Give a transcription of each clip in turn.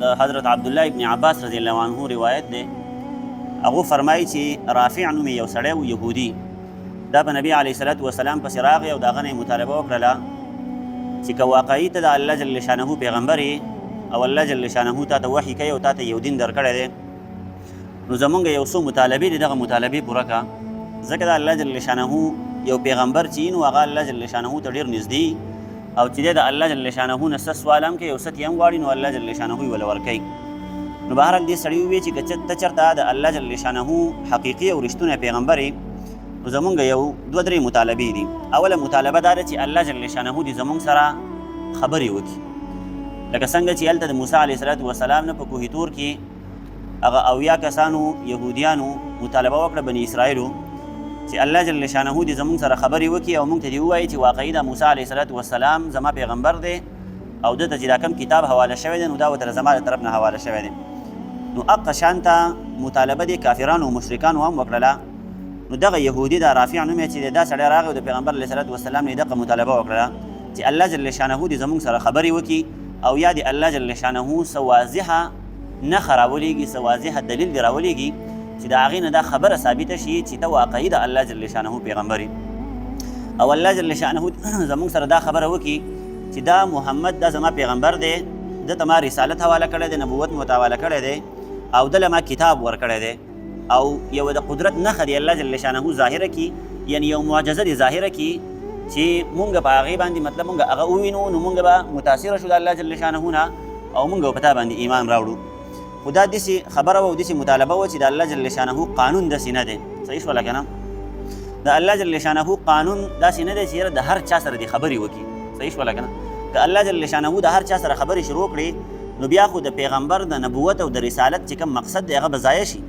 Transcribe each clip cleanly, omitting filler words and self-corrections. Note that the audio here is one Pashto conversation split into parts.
حضرت عبدالله ابن عباس رضی الله عنه روایت دی. هغه فرمایي چې رافع نومې یو سړی و یهودي، دا په نبي علیه صلات وسلام پسې راغی او د هغه نه یې مطالبه وکړله چې که واقعي ته د الله جل شانه پیغمبر یې او الله جل شانه تا ته وحي کوي او تا ته یو دین درکړی دی، نو زمونږ یو څو مطالبې دي، دغه مطالبې پوره کړه. ځکه د الله جل شانه یو پیغمبر چې نو هغه الله جل شانه ته ډېر نږدې او چې دی د الله جل شانه نه څه سوال هم کوي او څه یې هم غواړي نو الله جل شانه یې وله ورکوي. نو بهرحال دې سړي وویل چې که ته چېرته د الله جل شانه حقیقي او رښتونی پیغمبر یې نو زمونږ یو دوه درې مطالبې دي. اوله مطالبه دا ده چې الله جل شانه دې زمونږ سره خبرې وکړي، لکه څنګه چې هلته د موسی علیه صلات وسلام نه په کوه طور کې هغه 80 کسانو یهودیانو مطالبه وکړه بني اسرائیلو چې الله جل شانه دې زمونږ سره خبرې وکړي او موږ ته دې ووایي چې واقعي د موسی علیه صلات وسلام زما پیغمبر دی او دته چې دا کوم کتاب حواله شوی دی نو دا ورته زما د طرف نه حواله شوی دی. نو هغه شانته مطالبه دې کافرانو او مشرکانو هم وکړله. نو دغه یهودي دا رافع نومې چې دا سړی راغی او د پیغمبر علیه صلات وسلام نه دغه مطالبه وکړله چې الله جل شانه دې زمونږ سره خبرې وکړي او یا دې الله جل شانه څه واضحه نښه راولېږي، څه واضحه دلیل دې راولېږي چې د هغې نه دا خبره ثابته شي چې ته واقعي د الله جل شانه پیغمبر او الله جل شانه زمونږ سره دا خبره وکړي چې دا محمد دا زما پیغمبر دی، دته ما رسالت حواله کړی دی، نبوت مو حواله کړی دی او دله ما کتاب ورکړی دی او یو د قدرت نښه دی الله جل شانه ظاهره کړي، یعنی یو معجزه دی ظاهره کړي چې مونږ په هغې باندې مطلب مونږ هغه ووینو نو مونږ به متاثره شو د الله جل شانه نه او مونږ به په تا باندې ایمان راوړو. خو دا داسې خبره وه او داسې مطالبه وه چې د الله جل شانه قانون داسې نه دی. صحیح شوله که نه؟ د الله جل شانه قانون داسې نه دی چې یاره د هر چا سره دې خبرې وکړي. صحیح شوله که نه؟ که الله جل شانه د هر چا سره خبرې شروع کړي نو بیا خو د پیغمبر د نبوت او د رسالت چې کوم مقصد دی هغه به ضایع شي.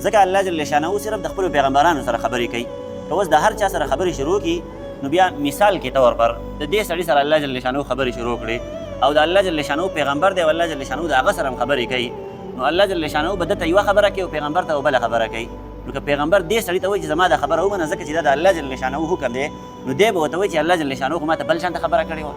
ځکه الله جل شانه صرف د خپلو پیغمبرانو سره خبرې کوي. که اوس د هر چا سره خبرې شروع کړي نو بیا مثال کې طور پر د دې سړي سره الله جل شانه خبرې شروع کړي او د الله جل شانه پیغمبر دی او الله جل شانه د هغه سره هم خبرې کوي نو الله جل شانه به دته یوه خبره کوي او پیغمبر ته بله خبره کوي. نو که پیغمبر دې سړي ته وایي چې زما دا خبره ومنه ځکه چې دا د الله جل شانه حکم دی نو دی به ورته وایي چې الله جل شانه خو ما ته بل شانته خبره کړې وه.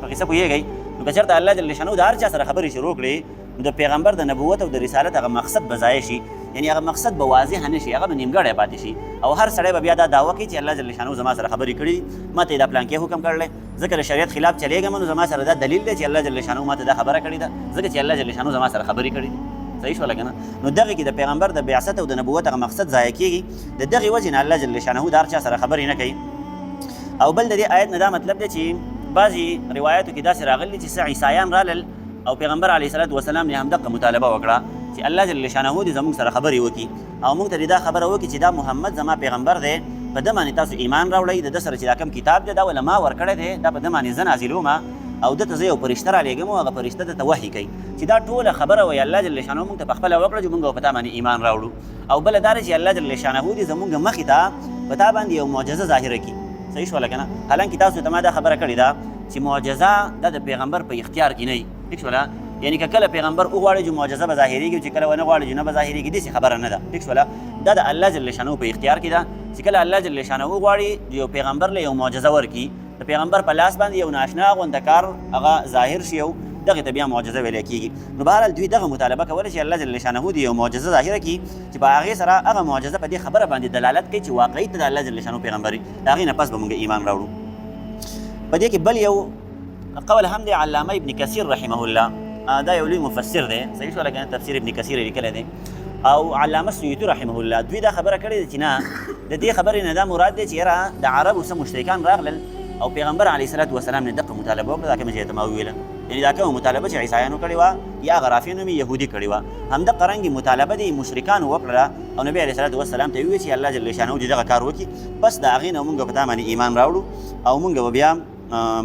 په قصه پوهېږئ؟ نو که چېرته الله جل شانه د هر چا سره خبرې شروع کړي نو د پیغمبر د نبوت او د رسالت هغه مقصد به ضایع شي، یعنی هغه مقصد به واضح نه شي، هغه به نیمګړی پاتې شي او هر سړی به بیا دا دعوه کوي چې الله جل شانه زما سره خبرې کړي، ما ته یې دا پلانکې حکم کړلی، ځکه د شریعت خلاف چلیږم نو زما سره دا دلیل دی چې الله جل شانه ما ته دا خبره کړې ده ځکه چې الله جل شانه زما سره خبرې کړي دي. صحیح شوله که نه؟ نو دغې کې د پیغمبر د بعثت او د نبوت هغه مقصد ضایع کېږي. د دغې وجې نه الله جل شانه د هر چا سره خبرې نه کوي. او بل د دې آیت نه دا مطلب دی چې بعضې روایاتو کې داسې راغلي چې څه عیسایان رالل او پیغمبر علیه صلات وسلام نه هم دغه مطالبه وکړه چې الله جل شانه دې زموږ سره خبرې وکړي او موږ ته دا خبره وکړي چې دا محمد زما پیغمبر دی، په ده باندې تاسو ایمان راوړئ، د ده سره چې دا کوم کتاب دی دا وله ما ورکړی دی، دا په ده باندې زه نازلومه او دته زه یو فرشته رالیږم او هغه فرشته دته وحي کوي چې دا ټوله خبره وایي الله جل شانه موږ ته پخپله وکړه چې موږ په تا باندې ایمان راوړو. او بله دا ده چې الله جل شانه دې زموږ مخې ته په تا باندې یو معجزه ظاهره کړي. صحیح شوله که نه؟ حالانکې تاسو ته ما دا خبره کړې ده چې معجزه دا د پیغمبر په اختیار کې نه وي. ټیک شوله؟ یعنی که کله پیغمبر وغواړي چې معجزه به ظاهرېږي چې کله ونه غواړي چې نه به ظاهرېږي داسې خبره نه ده. ټیک شوله؟ دا د الله جل شانه په اختیار کې ده چې کله الله جل شانه وغواړي یو پیغمبر له یو معجزه ورکړي، د پیغمبر په لاس باندې یو ناشنا غونده کار هغه ظاهر شي او دغې ته بیا معجزه ویلی کېږي. نو بهرحال دوی دغه مطالبه کوله چې الله جل شانه دې یو معجزه ظاهره کړي چې په هغې سره هغه معجزه په دې خبره باندې دلالت کوي چې واقعي ته د الله جل شانه پیغمبر وي، د هغې نه پس به موږ ایمان راوړو. په دې کې بل یو قول هم دی علامه ابن کثیر رحمه الله، دا یو لوی مفسر دی. صحیح شوله که نه؟ تفسیر ابن کثیر یې لیکلی دی او علامه سیوطي رحمه الله دوی دا خبره کړې ده چې نه د دې خبرې نه دا مراد دی چې یاره د عربو څه مشرکان راغلل او پیغمبر علیه صلات وسلام نه دغه مطالبه وکړه، دا کومه چې ته ما وویله، یعنې دا کومه مطالبه چې عیسایانو کړې وه یا هغه رافع نومې یهودي کړې وه، همدغه رنګې مطالبه د مشرکانو وکړله او نبي علیه صلات وسلام ته یې وویل چې الله جل شانه دې دغه کار وکړي، بس د هغې نه موږ په تا باندې ایمان راوړو او موږ به بیا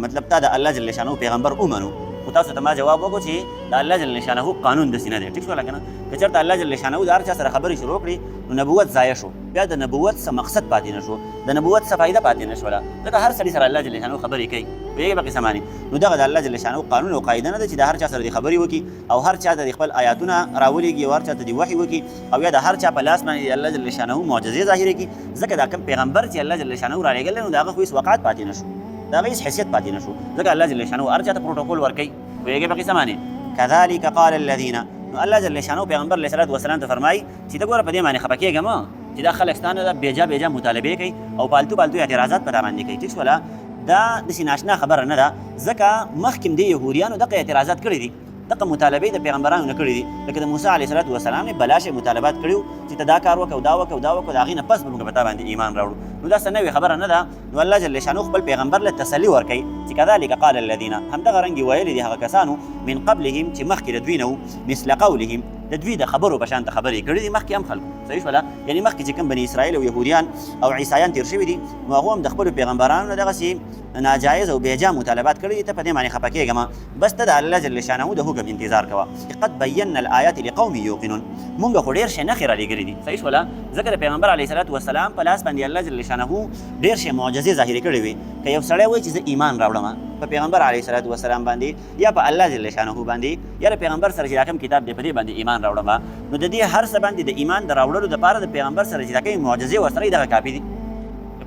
مطلب تا د الله جل شانه پیغمبر ومنو. خو تاسو ته ما جواب وکړو چې د الله جل شانه قانون داسې نه دی. ټیک شوله که نه؟ که چېرته الله جل شانه د هر چا سره خبرې شروع کړي نو نبوت ضایع شو، بیا د نبوت څه مقصد پاتې نه شو، د نبوت څه فایده پاتې نه شوله، ځکه هر سړي سره الله جل شانه خبرې کوي. پوهېږئ په قصه باندې؟ نو دغه د الله جل شانه قانون او قاعده نه ده چې د هر چا سره دې خبرې وکړي او هر چا ته خپل آیاتونه راولېږي او هر چا ته دې وحي وکړي او یا د هر چا په لاس باندې الله جل شانه معجزې ظاهرې کړي، ځکه دا کوم پیغمبر چې الله جل شانه رالیږلی نو د هغه خو هېڅ وقعت پاتې نه شو، د هغه هېڅ حیثیت پاتې نه شو، ځکه الله جل شانه هر چا ته پروټوکول ورکوي. پوهېږئ په قصه باندې؟ كذلك قال الذين نو الله جل شانو پیغمبر علیه الصلوۃ والسلام ته فرمای چې دا ګوره په دې باندې خپه کېږه ما چې دا خلک ستانه دا بیجا مطالبه کوي او پالتو اعتراضات په باندې کوي ټیک ولا دا د سیناشنا خبره نه ده ځکه مخکې د يهوديانو دغه اعتراضات کړي دي دغه مطالبه د پیغمبرانو نه کړي دي لکه د موسی علیه الصلوۃ والسلام نه بلاشه مطالبات کړیو چې ته دا کار وکړه دا وکړه دا غینه پس موږ په تا باندې ایمان راوړو نو دا څه نوې خبره نه ده نو الله جل شانو خپل پیغمبر له تسلی ورکړي چې كذلك قال الذين هم دغه رنګ ویل دي هغه کسانو من قبلهم چې مخکې د دوی نه مثل قولهم د دوی د خبرو په شان ته خبرې کړې دي مخکې هم خلکو صحیح ولا یعنی مخکې چې کوم بني اسرائیل او يهوديان او عیسایان تیر شوي دي نو هغه هم د خپل پیغمبرانو نه دغسې ناجایز او بیجا مطالبات کړي دي ته په دې باندې خفه کېږه ما بس ته د الله جل شانه د حکم انتظار کوه قد بینا الآیات لقوم یوقنون مونږ خو ډېر شی نښې رالیږلي دي صحیح ولا ځکه د پیغمبر علیه الصلوۃ والسلام په لاس باندې الله جل شانه ډېر شی معجزې ظاهرې کړې وي که یو سړی وایي چې زه ایمان راوړم په پیغمبر علیه الصلوۃ والسلام باندې یا په الله جل شانه باندې یا د پیغمبر سره چې کوم کتاب دی په دې باندې ایمان راوړم نو د دې هر څه باندې د ایمان د راوړلو دپاره د پیغمبر سره چې کومې معجزې ورسره دغه کافي دي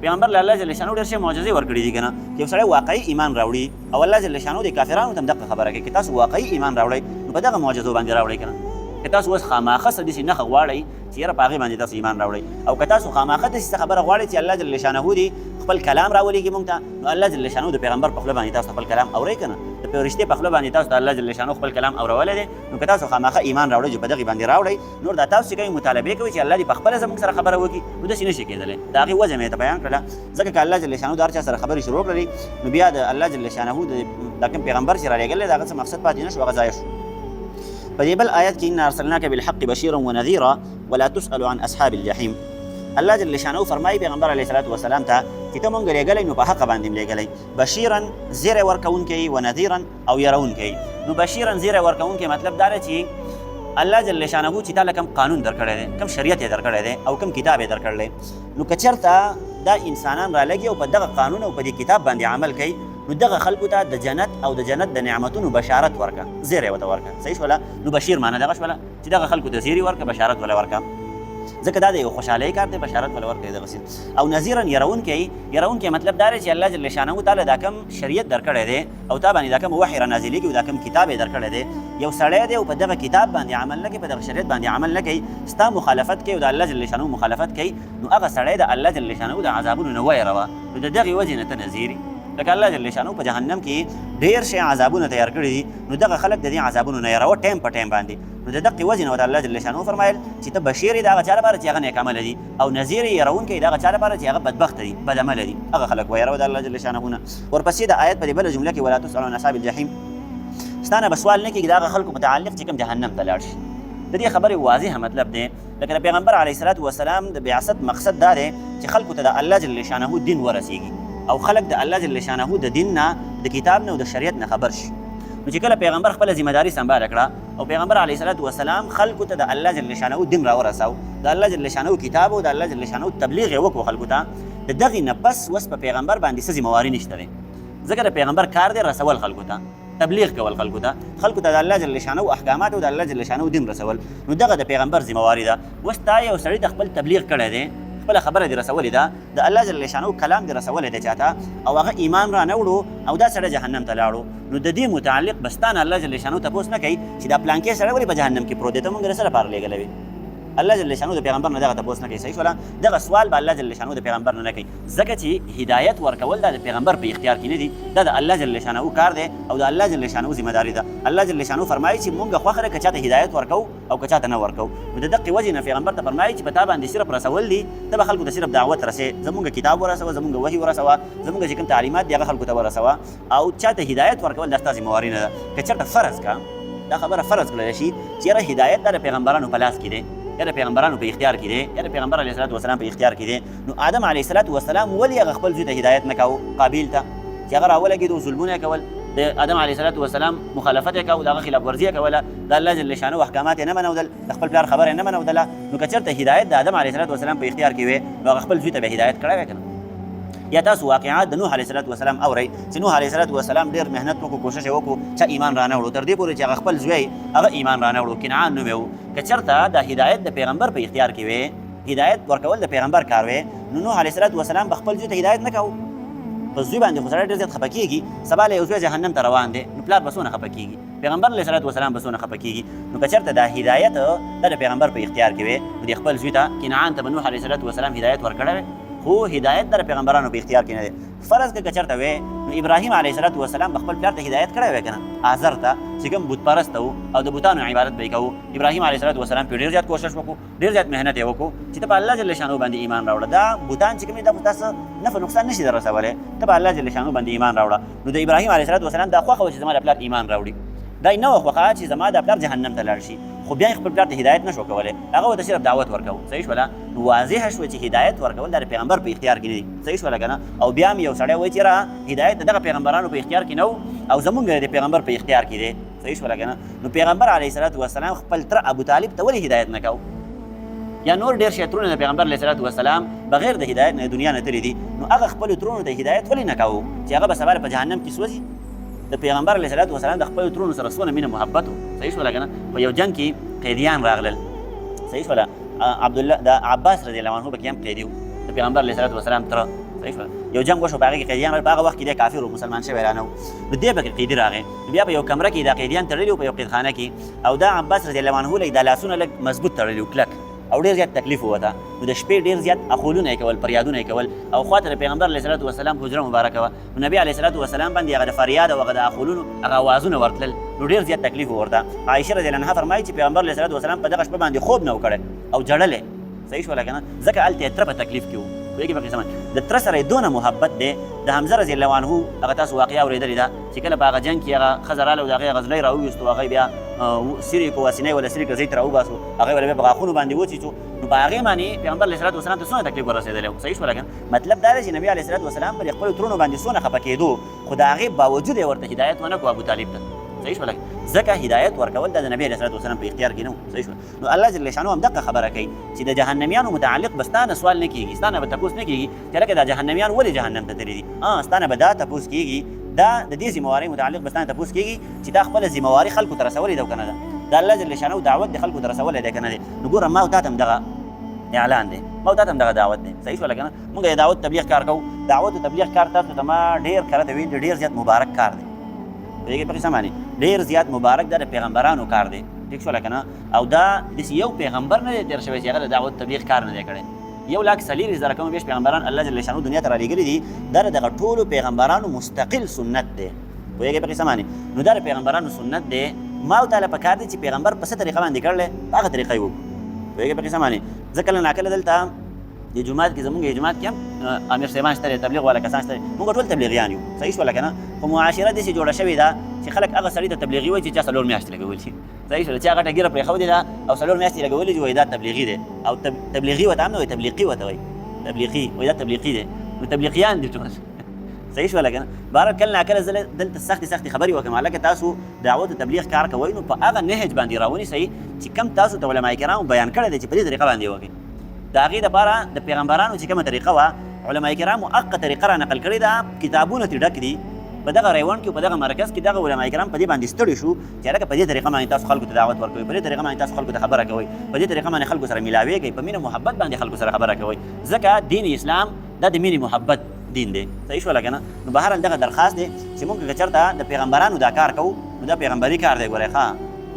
پیغمبر له الله جل شانه ډېر شی معجزې ورکړي دي که نه چې یو سړی واقعي ایمان راوړي او الله جل شانه د کافرانو ته هم دغه خبره کوي که تاسو واقعي ایمان راوړئ نو په دغه معجزو باندې راوړئ که نه که تاسو اوس خاماخه څه داسې نښه غواړئ چې یاره په هغې باندې تاسو ایمان راوړئ او که تاسو خاماخه داسې څه خبره غواړئ چې الله جل شانه دي خپل کلام راولېږي مونږ ته نو الله جل شانه د پیغمبر په خوله باندې تاسو خپل کلام اورئ که نه د فرشتې په خوله باندې تاسو د الله جل شانه خپل کلام اورولی دی نو که تاسو خاماخه ایمان راوړئ چې په دغې باندې راوړئ نور دا تاسو چې کوئ مطالبې کوئ چې الله دې په خپله زموږ سره خبره وکړي نو داسې نشي کېدلی د هغې وجه مې ته بیان کړله ځکه که الله جل شانه د هر چا سره خبرې شروع کړلې نو بیا د الله جل شانه د کوم پیغمبر چې رالیږلی د هغه څه مقصد پاتې نه شو هغه ضایع شو په دې بل آیت کې انا ارسلناک بالحق بشیرا ونذیرا ولا تسأل عن اصحاب الجحیم الله جل شانه فرمایي پیغمبر علیه الصلوۃ والسلام ته چې ته مونږ لیږلی نو په حقه باندې م لیږلی بشیرا زیری ورکوونکی و نذیرا او یرونکی نو بشیرا زیری ورکوونکی مطلب دا دی چې الله جل شانه چې تعالی کوم قانون درکړی دی کوم شریعت یې درکړی دی او کوم کتاب یې درکړلی نو که چېرته دا انسانان رالګي او په دغه قانون او په دې کتاب باندې عمل کوي نو دغه خلکو ته د جنت او د جنت د نعمتونو بشارت ورکه زیری ورته ورکه صحیح شوله نو بشیر معنی دغه شوله چې دغه خلکو ته زیری ورکه بشارت ولا ورکه ځکه دا د یو خوشحالۍ کار دی بشارت ولا ورکوي دغسې او نظیرا یرونکی مطلب دا دی چې الله جل شانه تعالی دا کوم شریعت درکړی دی او تا باندې دا کوم وحی رانازلېږي او دا کوم کتاب یې درکړی دی یو سړی دی او په دغه کتاب باندې عمل نه کوي په دغه شریعت باندې عمل نه کوي ستا مخالفت کوي او د الله جل شانه مخالفت کوي نو هغه سړی د الله جل شانه د عذابونو نه ویروه نو د دغې وجې نه ته نظیر لکه الله جل شانه په جهنم کې ډېر شی عذابونه تیار کړي دي نو دغه خلک د دې عذابونو نه یروه ټایم په ټایم باندې نو د دقې وجې نه ورته الله جل شانه فرمایل چې ته بشیر یې د هغه چا لپاره چې هغه نیک عمله دي او نذیر یې یرونکی د هغه چا لپاره چې هغه بدبخته دي بد عمله دي هغه خلک ویروه د الله جل شانه نه ورپسې د آیت په دې بله جمله کې ولا تسألوا عن اصحاب الجحیم ستانه به سوال نه کېږي د هغه خلکو متعلق چې کوم جهنم ته لاړ شي د دې خبرې واضحه مطلب دی لکه د پیغمبر علیه الصلوۃ والسلام د بعثت مقصد دا دی چې خلکو ته د الله جل شانه دین ورسیږي او خلک د الله جل شانه د دین نه د کتاب نه او د شریعت نه خبر شي نو چې کله پیغمبر خپله ذمهداري سنباله کړه او پیغمبر علیه الصلوۃ والسلام خلکو ته د الله جل شانه دین راورساو د الله جل شانه کتاب او د الله جل شانه تبلیغ یې وکړو خلکو ته د دغې نه پس اوس په پیغمبر باندې څه ذمهواري نشته دی ځکه د پیغمبر کار دی رسول خلکو ته تبلیغ کول خلکو ته د الله جل شانه احکامات او د الله جل شانه دین رسول نو دغه د پیغمبر ذمهواري ده اوس تا یو سړي د خپل تبلیغ کړی دی خپل خبره دی رسولې ده د الله جل شانه کلام دی رسولې ده چاته او هغه ایمان را نه وړو او دا سړی جهنم ته لاړو نو د دې متعلق بستانه الله جل شانه تپوس نه کوي چې دا پلانکې سړی ولې په جهنم کې پروت دی ته مونږ سره پاره لیږلی وي الله جل شانه د پیغمبر نه دغه تپوس نه کوي صحیح شوله دغه سوال به الله جل شانه د پیغمبر نه کوي ځکه چې هدایت ورکول دا د پیغمبر په اختیار کې نه دي دا د الله جل شانه کار دی او د الله جل شانه ذمهداري ده الله جل شانه فرمایي چې مونږ خوښه ده که چاته هدایت ورکو او که چاته نه ورکو نو د دقې وجې نه پیغمبر ته فرمایي چې په تا باندې صرف رسول دي ته به خلکو ته صرف دعوت رسې زمونږ کتاب ورسوه زمونږ وحي ورسوه زمونږ چې کوم تعلیمات دي هغه خلکو ته ورسوه او چاته هدایت ورکول دا ستا ذمهواري نه ده که چېرته فرض کا دا خبره فرض کړلی شي چې یاره هدایت دا د پیغمبرانو په لاس کې دی یا د پیغمبرانو په اختیار کې دی یا د پیغمبر علیه الصلوۃ والسلام په اختیار کې دی نو آدم علیه الصلوۃ والسلام ولې هغه خپل زوی ته هدایت نه کاوه قابیل ته چې هغه راولګېدو ظلمونه یې کول د آدم علیه الصلوۃ والسلام مخالفت یې کوه د هغه خلاف ورزي یې کوله د الله جل شانه احکامات یې نه منودل د خپل پلار خبره یې نه منودله نو که چېرته هدایت د آدم علیه الصلوۃ والسلام په اختیار کې وی نو هغه خپل زوی ته به هدایت کړی وی که نه یا تاسو واقعات د نوح علیه الصلوۃ والسلام اورئ چې نوح علیه الصلوۃ والسلام ډېر محنت وکړو کوشش یې وکړو چې ایمان را نه وړو تر دې پورې چې هغه خپل زوی هغه ایمان را نه وړو کنعان نوم یې و که چېرته د هدایت د پیغمبر په اختیار کې وی هدایت ورکول د پیغمبر کار وی نو نوح علیه الصلوۃ والسلام به خپل زوی ته هدایت نه کوو په زوی باندې خو سړی ډېر زیات خفه کېږي سبا له یو زوی جهنم ته روان دی نو پلار به څونه خفه کېږي پیغمبر علیه الصلاۃ والسلام به څونه خفه کېږي. نو که چېرته دا هدایت دا د پیغمبر په اختیار کې وی، نو د خپل زوی ته کنعان ته به نوح علیه الصلاۃ والسلام هدایت ورکړی، خو هدایت د پیغمبرانو په اختیار کې نه دی. فرض که چېرته وی نو ابراهیم علیه الصلاۃ والسلام به خپل پلار ته هدایت کړی وی که نه، آزر ته چې کوم بت پرست و او د بتانو عبادت به یې کوو. ابراهیم علیه الصلاۃ والسلام پرې ډېر زیات کوشش وکړو، ډېر زیات محنت یې وکړو چې ته په الله جل شانو باندې ایمان راوړه. دا بوتان چې کوم دي دا خو تاسو نفع نقصان نشي در رسولی، ته په الله جل شانو باندې ایمان راوړه. نو د ابراهیم علیه الصلاۃ والسلام دا خوښه وه چې زما د پلار ایمان راوړي، دا یې نه وه خوښه چې زما د پلار جهنم ته لاړ شي، خو بیا یې خپل پلار ته هدایت نشو کولی، هغه ورته صرف دعوت ورکوو. صحیح شوله؟ نو واضحه شوه چې هدایت ورکول د پیغمبر په اختیار کې نه دي. صحیح شوله که نه؟ او بیا هم یو سړی وایي چې یاره هدایت د دغه پیغمبرانو په اختیار کې نه و او زمونږ د پیغمبر په اختیار کې دی. صحیح شوله که نه؟ نو پیغمبر علیه الصلاۃ والسلام خپل تره ابوطالب ته ولې هدایت نه کوو؟ یا نور ډېر شیطرونه د پیغمبر علیه الصلاۃ والسلام بغیر د هدایت نه دنیا نه تللي دي، نو هغه خپلو ترونو ته هدایت ولې نه کوو چې هغه به سبا په جهنم کې سوځي؟ د پیغمبر علیه الصلاۃ والسلام د خپلو ترونو سره څونه مینه محبت و. صحیح شوله که نه؟ په یو جنګ کې قیدیان راغلل. صحیح شوله؟ عبدالله د عباس رضی الله عنه پکې هم قیدي و، د پیغمبر علیه الصلاۃ والسلام تره. صحیح شوله؟ یو جنګ وشو، په هغې کې قیدیان راغلل، په هغه وخت کې دی کافر و، مسلمان شوی را نه و، نو دی پکې قیدي راغی. بیا په یو کمره کې دا قیدیان تړلي وو په یو قیدخانه کې، او دا عباس رضی الله عنه له دا لاسونه لږ مضبوط تړلي وو، کلک، او ډېر زیات تکلیف وته. نو د شپې ډېر زیات اخولونه یې کول، فریادونه یې کول، او خواته د پیغمبر علیه الصلاۃ والسلام حجره مبارکه وه، نو نبي علیه الصلاۃ والسلام باندې هغه د فریاد او هغه د اخولونو هغه اوازونه ورتلل، نو ډېر زیات تکلیف ورته. عایشه رضی الله عنها فرمایي چې پیغمبر علیه الصلاۃ والسلام په دغه شپه باندې خوب نه و کړی او جړلی. صحیح شوله که نه؟ ځکه هلته یې تره په تکلیف کې و. پوهېږې په قسمت د تره سره یې دونه محبت دی. د حمزه رضی الله عنه هغه تاسو واقعه اورېدلې ده چې کله په هغه جنګ کې هغه ښځه راله او د هغې غزلی راوویستو، هغه بیا سیر یې په وسینۍ ولا سیر یې ګزۍ ته راوباسو، هغه بیا په غاښونو باندې وڅیڅو، نو په هغې باندې پیغمبر علیه الصلاۃ والسلام ته څونه تکلیف ورسېدلی و. صحیح شوله که نه؟ مطلب دا دی چې نبي علیه الصلاۃ والسلام پر خپلو ترونو باندې څونه خفه کېدو، خو د هغې باوجود یې ورته هدایت ونه کړو ابوطالب ته. صحیح شوله؟ ځکه هدایت ورکول د نبي علیه الصلاۃ والسلام په اختیار کې نه و. صحیح شوله؟ نو الله جل شانو هم دغه خبره کوي چې د جهنمیانو متعلق به ستا نه سوال نه کېږي، ستا نه به تپوس نه کېږي چې لکه دا جهنمیان ولې جهنم ته تللي دي، ستا نه به دا تپوس کېږي، دا د دې ذمهوارۍ متعلق به ستا نه تپوس کېږي چې تا خپله ذمهواري خلکو ته رسولې ده او که نه ده، د الله جل شانو دعوت د خلکو ته رسولی دی که نه دی. نو ګوره ما او تا ته هم دغه اعلان دی، ما او تا ته هم دغه دعوت دی. صحیح شوله که نه؟ مونږ د دعوت تبلیغ کار کوو. دعوت و تبلیغ کار تاسو ته ما ډېر کله ته ویل ډېر زیات مبارک کار دی. پوهېږې په قسم باندې ډېر زیات مبارک دا د پیغمبرانو کار دی. ټیک شوله که نه؟ او دا داسې یو پیغمبر نه دی تېر شوی چې هغه د دعوت تبلیغ کار نه دی کړی. 1,40,000 کم بیش پیغمبران الله جل شانو دنیا ته رالیږلي دي، دا د دغه ټولو پیغمبرانو مستقل سنت دی. پوهېږې په قسم باندې؟ نو دا د پیغمبرانو سنت دی. ما او تعالی پکار دی چې پیغمبر په څه طریقه باندې کړلی په هغه طریقه یې وکړو. پوهېږې په قسم باندې؟ زه کله ناکله دلته د جومات کې زمونږ جومات کې هم امیر صاحبان شته دی، تبلیغ والا کسان شته دي، مونږ ټول تبلیغیان یو. صحیح شوله که نه؟ خو معاشره داسې جوړه شوې ده چې خلک هغه سړي ته تبلیغي وایي چې چا 4 میاشتې لګولي شي. صحیح شوله؟ چې هغه ټه ګیره پرېښودې ده او 4 میاشتې لګولي دي، وایي دا تبلیغي دی، او تبلیغي ورته هم نه وایي، تبلیغي ورته وایي، تبلیغي وایي دا تبلیغي دی، نو تبلیغیان دي ټول. صحیح شوله که نه؟ بهرحال کله ناکله زه دلته سختې خبرې وکړم، هلکه تاسو دعوت تبلیغ کار کوئ نو په هغه نهج باندې راونیسئ چې کوم تاسو ته علما کرامو بیان کړی دی چې په دې طریقه باندې وکړئ. د هغې دپاره د پیغمبرانو چې کومه طریقه وه علما کرامو هغه طریقه را نقل کړې ده، کتابونه ترې ډک دي. په دغه ریوان کې په دغه مرکز کې دغه علما کرام په دې باندې ستړي شو چې هلکه په دې طریقه باندې تاسو خلکو ته دعوت ورکوئ، په دې طریقه باندې تاسو خلکو ته خبره کوئ، په دې طریقه باندې خلکو سره میلاویږئ، په مینه محبت باندې خلکو سره خبره کوئ، ځکه دین اسلام دا د مینې محبت دین دی. صحیح شوله که نه؟ نو بهرحال دغه درخواست دی چې موږ که چېرته د پیغمبرانو دا کار کوو نو دا پیغمبري کار دی. ګورئ ښه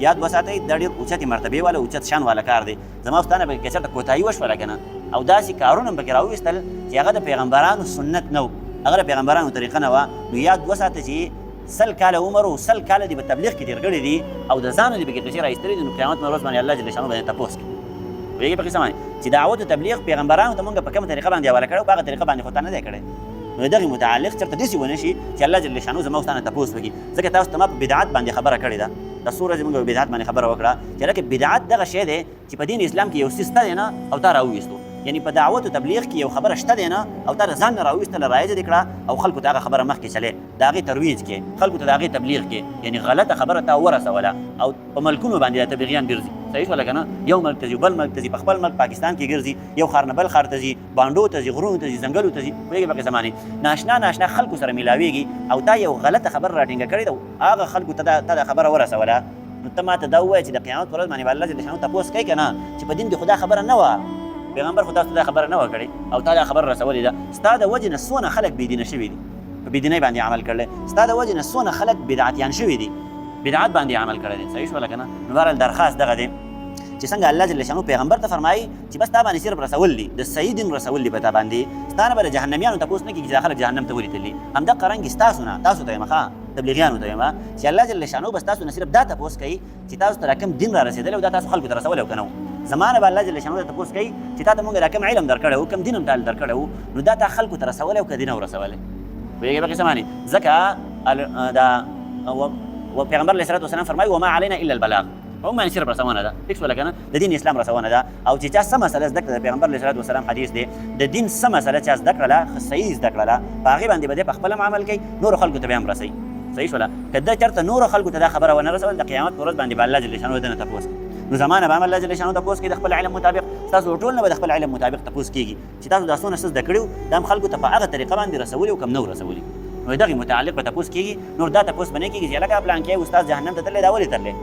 یاد وساتئ، دا ډېر اوچتې مرتبې والا اوچت شان والا کار دی. زما ستا نه به که چېرته کوتاهي وشوله که نه، او داسې کارونه هم پکې راوویستل چې هغه د پیغمبرانو سنت نه و، هغه د پیغمبرانو طریقه نه وه، نو یاد وساته چې 100 کاله عمر و 100 کاله دې په تبلیغ کې تېر کړي دي او د ځانو دې پکې قصې راایستلي دي، نو قیامت په ورځ باندې الله جل شانو باندې تپوس کوي. پوهېږې په قصه باندې چې دعوت و تبلیغ پیغمبرانو ته مونږ په کومه طریقه باندې حواله کړی، په هغه طریقه باندې خو تا نه دی کړی. نو دغې متعلق چېرته داسې ونه شي چې الله جل شانو زما او ستا نه تپوس وکړي، ځکه تاسو ته ما په بدعت باندې خبره کړې ده. دا څو ورځې مونږ په بدعت باندې خبره وکړه چې لکه بدعت دغه شی دی چې په دین اسلام کې یو څیز شته دی نه او تا راوویستو، یعنی په دعوت او تبلیغ کې یو خبره شته دی نه او تا د ځان نه راوویستله، رایجه دې کړه او خلکو ته هغه خبره مخکې چلې، د هغې ترویج کې، خلکو ته د هغې تبلیغ کې، یعنی غلطه خبره تا ورسوله او په ملکونو باندې د تبلیغیان ګرځي. صحیح شوله که نه؟ یو ملک ته ځي بل ملک ته ځي، په خپل ملک پاکستان کې ګرځي، یو ښار نه بل ښار ته ځي، بانډو ته ځي، غرونو ته ځي، ځنګلو ته ځي، پوهېږې په قسم باندې ناشنا خلکو سره میلاویږي او تا یو غلطه خبره راټینګه کړې ده، هغه خلکو ته تا دا خبره ورسوله، نو ته ما ته دا ووایه چې د قیامت په ورځ باندې به الله جل شانو تپوس کوي که نه چې په دین کې خو دا خبره نه وه، پیغمبر خو تاسو ته دا خبره نه وه کړې او تا دا خبره رسولې ده. ستا د وجې نه څونه خلک بېدینه شوي دي، په بېدینۍ باندې عمل کړلی، ستا د وجې نه څونه خلک بدعتیان شوي دي. بدعت باندې عمل کړی دی. صحیح شوله که نه؟ نو بهرحال درخواست دغه دی چې څنګه الله جل شانو پیغمبر ته فرمایي چې بس تا باندې صرف رسول دي، د صحیح دین رسول دي په تا باندې، ستا نه به د جهنمیانو تپوس نه کېږي چې دا خلک جهنم ته ولې تللي. همدغه رنګ ستاسو نه، تاسو ته یم ښه تبلیغیانو ته یم چې الله جل شانو بس تاسو نه صرف دا تپوس کوي چې تاسو ته را کوم دین را رسېدلی او دا تاسو خلکو ته رسولی او که نه و. زما نه به الله جل شانو ته تپوس کوي چې تا ته مونږ دا کوم علم درکړی و، کوم دین هم تا درکړی و، نو دا تا خلکو ته رسولی او که دې نه و رسولی. پوهېږې په قصه باندې؟ ځکه دا پیغمبر علیه الصلاة والسلام فرمایي وما علینا الا البلاغ، هم باندې صرف رسونه ده، ټیک شوله که نه؟ د دین اسلام رسونه ده. او چې چا څه مسله زده کړه، د پیغمبر علیه الصلاة والسلام حدیث دی، د دین څه مسله چا زده کړله، صحیح زده کړله، په هغې باندې به دی په خپله هم عمل کوي، نورو خلکو ته به هم رسوي. صحیح شوله؟ که ده چېرته نورو خلکو ته دا خبره ونه رسول، د قیامت په ورځ باندې به الله جل شانو د نه تپوس کوي. نو زمانه به هم الله جل شانو تپوس کوي د خپل علم مطابق، ستاسو ټول نه به د خپل علم مطابق تپوس کېږي چې تاسو دا څونه څه زده کړي وو، دا هم خلکو ته په هغه طریقه باندې رسولي او که هم نه رسولي. نو دغې متعلق به تپوس کېږي، نور دا تپوس به نه کېږي چې لکه پلانکي استاد جهنم ته تللی دا ولې تللی،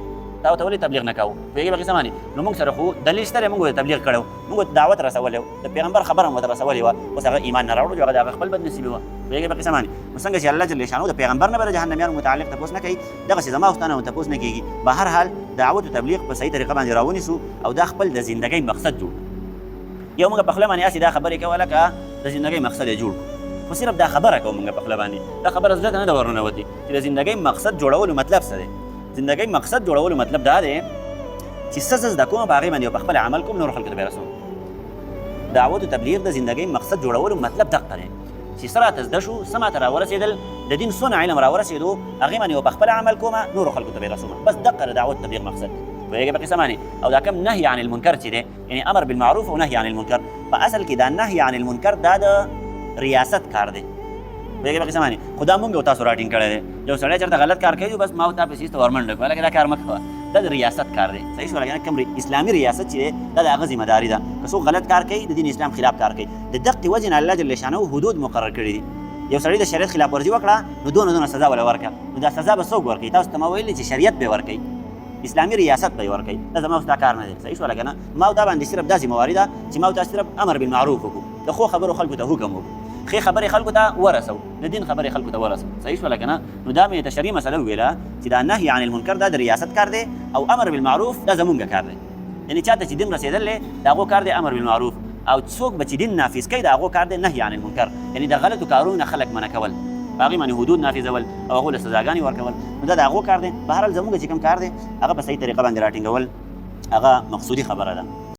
تا ورته ولې تبلیغ نه کوو. پوهېږې په قصه باندې؟ نو موږ سره خو دلیل شته دی، موږ ورته تبلیغ کړی و، موږ ورته دعوت رسولی و، د پیغمبر خبره هم ورته رسولې وه، اوس هغه ایمان نه راوړو، هغه د هغه خپل بدنصیبي وه. پوهېږې په قصه باندې؟ نو څنګه چې الله جل شانو د پیغمبر نه به د جهنمیانو متعلق تپوس نه کوي، دغسې زما او ستا نه هم تپوس نه کېږي. به هر حال دعوت و تبلیغ په صحیح طریقه باندې راونیسو او دا خپل د زندګۍ مقصد جوړ کړو. یو موږ په خوله باندې هسې دا خبرې کوو لکه د زندګۍ مقصد یې جوړ کړو، خو صرف دا خبره کوو موږ په خوله باندې، دا خبره زړه ته نه ده ورننوتې چې د زندګۍ مقصد جوړولو مطلب څه دی. زندګۍ مقصد جوړولو مطلب دا دی چې څه زده کوم په هغې باندې په خپل عمل کوم، نورو خلکو ته به یې رسوم. دعوت و تبلیغ د زندګۍ مقصد جوړولو مطلب دغه دی چې څه راته زده شو، څه ماته راورسېدل، د دین څونه علم راورسېدو، هغې باندې په خپل عمل کومه، نورو خلکو ته به یې رسومه. بس دغه د دعوت تبلیغ مقصد. پوهېږې په قصه باندې؟ او دا کوم نهي عن المنکر چې دی، یعنې امر بالمعروف او نهي عن المنکر، په اصل کې دا نهي عن المنکر دا د ریاست کار دی. پوهېږې په قصه باندې؟ خو دا مونږ او تاسو راټینګ کړی دی. یو سړی چېرته غلط کار کوي بس ما او تا پسې ایسته ورمنډه کړو، هلکه دا کار مه کوه، دا د ریاست کار دی. صحیح شوله که نه؟ کوم اسلامي ریاست چې دی دا د هغه ذمهداري ده. که څوک غلط کار کوي د دین اسلام خلاف کار کوي، د دقې وجې نه الله جل شانه حدود مقرر کړي دي. یو سړی د شریعت خلاف ورزي وکړه نو دونه سزا وله ورکړه، نو دا سزا به څوک ورکوي؟ تاسو ته ما ویلي چې شریعت به ورکوي، اسلامي ریاست به یې ورکوي. دا زما او ستا کار نه دی. صحیح شوله که نه؟ ما او تا باندې صرف دا ذمهواري ده چې ما او تا صرف امر بالمعروف وکړو، د ښو خبرو خلکو ته حکم وکړو، ښې خبرې خلکو ته ورسو، د دین خبرې خلکو ته ورسو. صحیح شوله که نه؟ نو دا مې تشریح مسله وویله چې دا نهي عن المنکر دا د ریاست کار دی او امر بالمعروف دا زمونږ کار دی. یعنې چاته چې دین رسېدلی د هغو کار دی امر بالمعروف، او څوک به چې دین نافظ کوي د هغو کار دی نهي عن المنکر، یعنې د غلطو کارونو نه خلک منع کول، په هغې باندې حدود نافظول او هغو له سزاګانې ورکول. نو دا د هغو کار دی. بهرحال زمونږ چې کوم کار دی هغه په صحیح طریقه باندې راټینګول هغه مقصودي خبره ده.